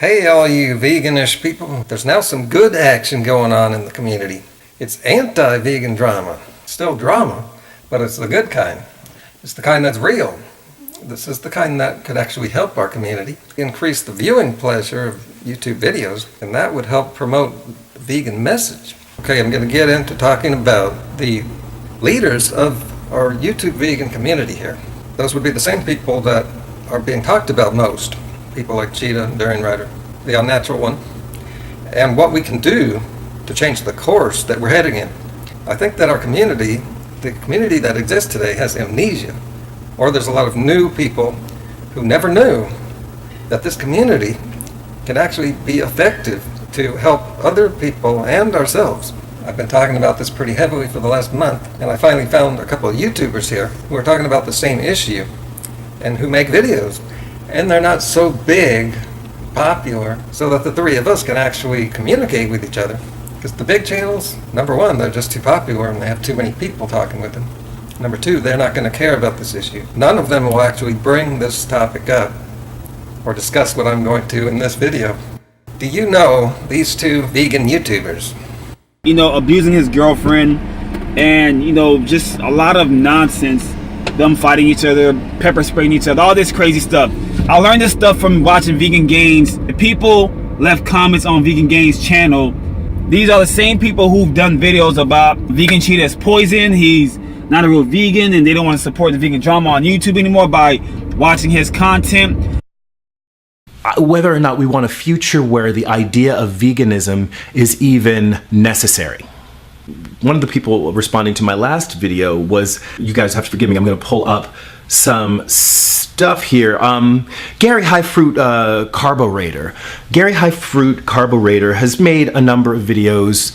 Hey all you veganish people, there's now some good action going on in the community. It's anti-vegan drama. Still drama, but it's the good kind. It's the kind that's real. This is the kind that could actually help our community, increase the viewing pleasure of YouTube videos, and that would help promote the vegan message. Okay, I'm going to get into talking about the leaders of our YouTube vegan community here. Those would be the same people that are being talked about most. People like Cheetah, Durian Rider, the unnatural one, and what we can do to change the course that we're heading in. I think that our community, the community that exists today, has amnesia, or there's a lot of new people who never knew that this community can actually be effective to help other people and ourselves. I've been talking about this pretty heavily for the last month, and I finally found a couple of YouTubers here who are talking about the same issue and who make videos. And they're not so big, popular, so that the three of us can actually communicate with each other. Because the big channels, number one, they're just too popular and they have too many people talking with them. Number two, they're not going to care about this issue. None of them will actually bring this topic up or discuss what I'm going to in this video. Do you know these two vegan YouTubers? Abusing his girlfriend and, just a lot of nonsense. Them fighting each other, pepper spraying each other, all this crazy stuff. I learned this stuff from watching Vegangains. The people left comments on Vegangains channel. These are the same people who've done videos about vegan Cheetah as poison. He's not a real vegan and they don't want to support the vegan drama on YouTube anymore by watching his content. Whether or not we want a future where the idea of veganism is even necessary. One of the people responding to my last video was, you guys have to forgive me, I'm going to pull up some stuff here. Gary High Fruit Carbohydrate. Gary High Fruit Carbohydrate has made a number of videos,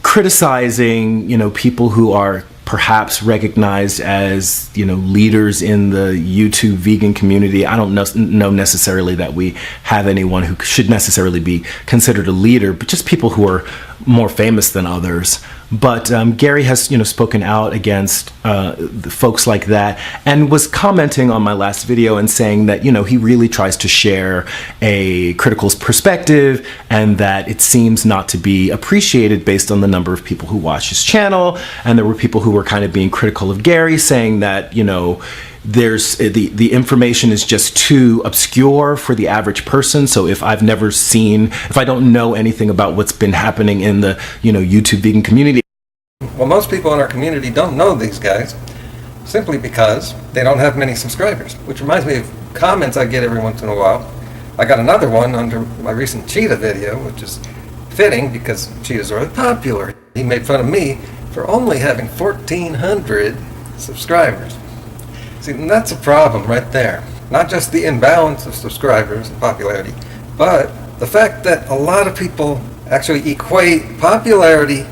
criticizing, people who are perhaps recognized as, leaders in the YouTube vegan community. I don't know necessarily that we have anyone who should necessarily be considered a leader, but just people who are more famous than others. But Gary has, spoken out against the folks like that and was commenting on my last video and saying that, he really tries to share a critical perspective and that it seems not to be appreciated based on the number of people who watch his channel. And there were people who were kind of being critical of Gary, saying that, there's the information is just too obscure for the average person. So if I don't know anything about what's been happening in the, YouTube vegan community. Well, most people in our community don't know these guys simply because they don't have many subscribers, which reminds me of comments I get every once in a while. I got another one under my recent Cheetah video, which is fitting because Cheetah's really popular. He made fun of me for only having 1,400 subscribers. See, and that's a problem right there. Not just the imbalance of subscribers and popularity, but the fact that a lot of people actually equate popularity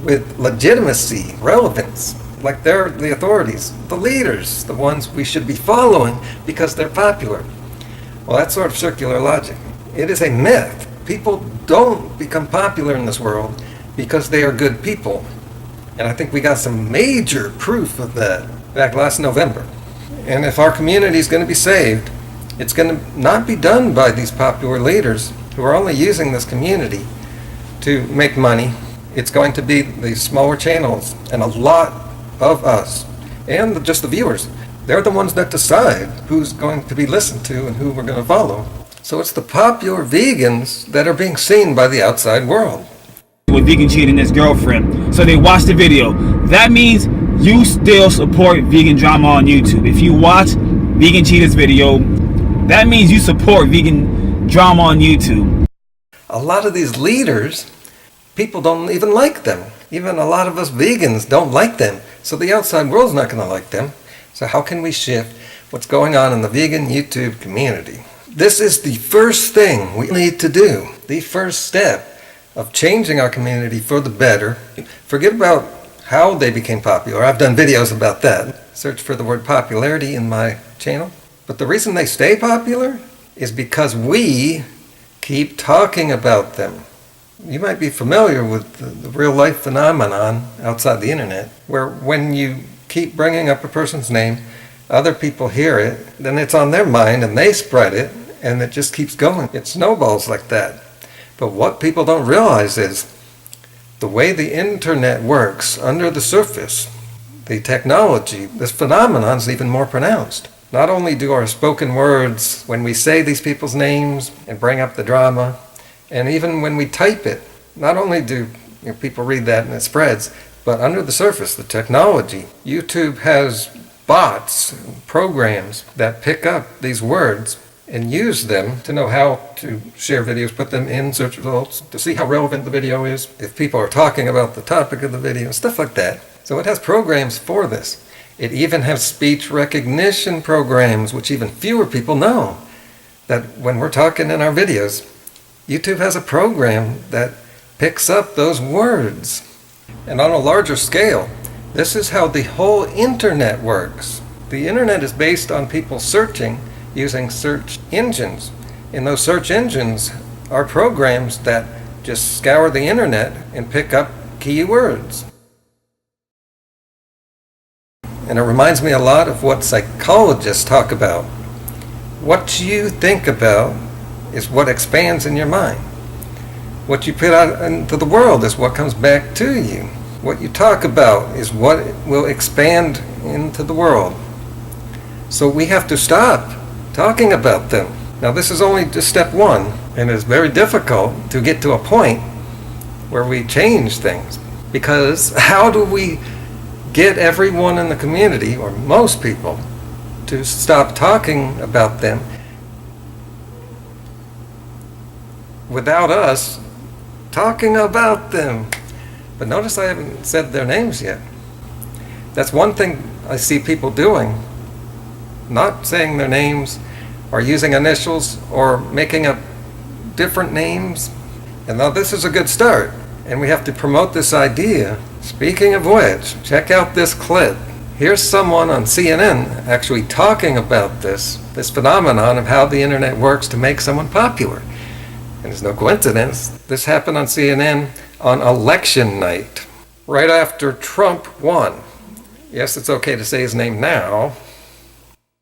with legitimacy, relevance, like they're the authorities, the leaders, the ones we should be following because they're popular. Well, that's sort of circular logic. It is a myth. People don't become popular in this world because they are good people. And I think we got some major proof of that back last November. And if our community is going to be saved, it's going to not be done by these popular leaders who are only using this community to make money. It's going to be the smaller channels and a lot of us and just the viewers. They're the ones that decide who's going to be listened to and who we're going to follow. So it's the popular vegans that are being seen by the outside world. With vegan cheating his girlfriend, so they watch the video. That means you still support vegan drama on YouTube. If you watch vegan Cheetah's video, that means you support vegan drama on YouTube. A lot of these leaders, people don't even like them. Even a lot of us vegans don't like them. So the outside world's not going to like them. So how can we shift what's going on in the vegan YouTube community? This is the first thing we need to do. The first step of changing our community for the better. Forget about how they became popular. I've done videos about that. Search for the word popularity in my channel. But the reason they stay popular is because we keep talking about them. You might be familiar with the real life phenomenon outside the internet, where when you keep bringing up a person's name, other people hear it, then it's on their mind and they spread it, and it just keeps going. It snowballs like that. But what people don't realize is the way the internet works under the surface, the technology, this phenomenon is even more pronounced. Not only do our spoken words, when we say these people's names and bring up the drama, and even when we type it, not only do people read that and it spreads, but under the surface, the technology, YouTube has bots, programs that pick up these words and use them to know how to share videos, put them in search results, to see how relevant the video is, if people are talking about the topic of the video, stuff like that. So it has programs for this. It even has speech recognition programs, which even fewer people know, that when we're talking in our videos, YouTube has a program that picks up those words. And on a larger scale, this is how the whole internet works. The internet is based on people searching using search engines. And those search engines are programs that just scour the internet and pick up keywords. And it reminds me a lot of what psychologists talk about. What you think about is what expands in your mind. What you put out into the world is what comes back to you. What you talk about is what will expand into the world. So we have to stop talking about them. Now this is only just step one, and it's very difficult to get to a point where we change things. Because how do we get everyone in the community, or most people, to stop talking about them without us talking about them? But notice I haven't said their names yet. That's one thing I see people doing. Not saying their names, or using initials, or making up different names. And now this is a good start, and we have to promote this idea. Speaking of which, check out this clip. Here's someone on CNN actually talking about this phenomenon of how the internet works to make someone popular. And it's no coincidence, this happened on CNN on election night, right after Trump won. Yes, it's okay to say his name now.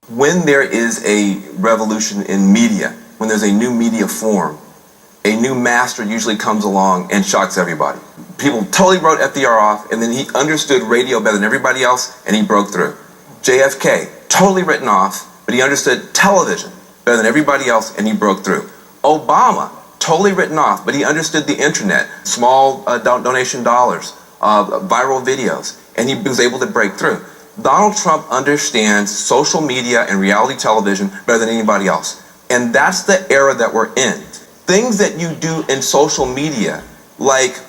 When there is a revolution in media, when there's a new media form, a new master usually comes along and shocks everybody. People totally wrote FDR off, and then he understood radio better than everybody else, and he broke through. JFK, totally written off, but he understood television better than everybody else, and he broke through. Obama, totally written off, but he understood the internet, small donation dollars, viral videos, and he was able to break through. Donald Trump understands social media and reality television better than anybody else. And that's the era that we're in. Things that you do in social media, like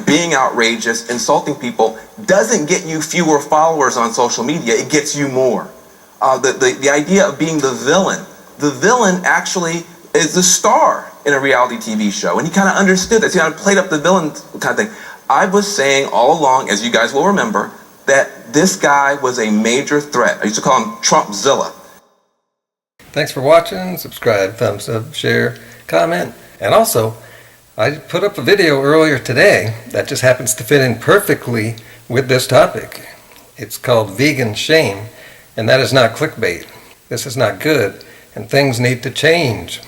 being outrageous, insulting people, doesn't get you fewer followers on social media, it gets you more. The idea of being the villain actually is the star in a reality TV show, and he kind of understood that. So he kind of played up the villain kind of thing. I was saying all along, as you guys will remember, that this guy was a major threat. I used to call him Trumpzilla. Thanks for watching. Subscribe, thumbs up, share, comment. And also, I put up a video earlier today that just happens to fit in perfectly with this topic. It's called Vegan Shame, and that is not clickbait. This is not good, and things need to change.